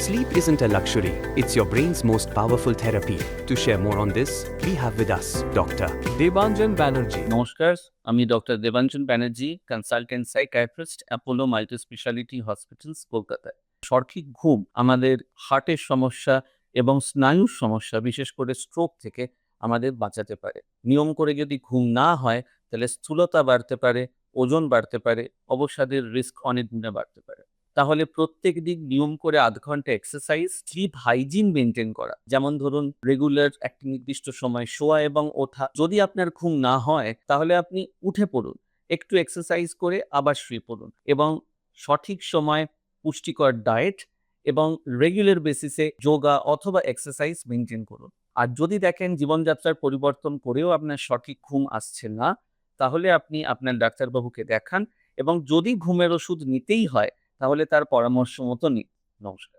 Sleep isn't a luxury, it's your brain's most powerful therapy. To share more on this, we have with us Dr. Debanjan Banerjee. নমস্কার, আমি doctor Debanjan Banerjee, consultant psychiatrist, Apollo multi speciality hospitals, কলকাতায়। সঠিক ঘুম আমাদের হার্টের সমস্যা এবং স্নায়ুর সমস্যা, বিশেষ করে স্ট্রোক থেকে আমাদের বাঁচাতে পারে। নিয়ম করে যদি ঘুম না হয়, তাহলে স্থূলতা বাড়তে পারে, ওজন বাড়তে পারে, অবসাদের রিস্ক অনেক গুণে বাড়তে পারে। তাহলে প্রত্যেক দিন নিয়ম করে ০.৫ ঘন্টা এক্সারসাইজ, স্লিপ হাইজিন মেনটেন করা, যেমন ধরুন রেগুলার একটা নির্দিষ্ট সময় শোয়া এবং ওঠা। যদি আপনার ঘুম না হয়, তাহলে আপনি উঠে পড়ুন, একটু এক্সারসাইজ করে আবার শুয়ে পড়ুন, এবং সঠিক সময় পুষ্টিকর ডায়েট এবং রেগুলার বেসিসে যোগা অথবা এক্সারসাইজ মেনটেন করুন। আর যদি দেখেন জীবনযাত্রার পরিবর্তন করেও আপনার সঠিক ঘুম আসছে না, তাহলে আপনি আপনার ডাক্তারবাবুকে দেখান, এবং যদি ঘুমের ওষুধ নিতেই হয়, তাহলে তার পরামর্শ মতো নিন। নমস্কার।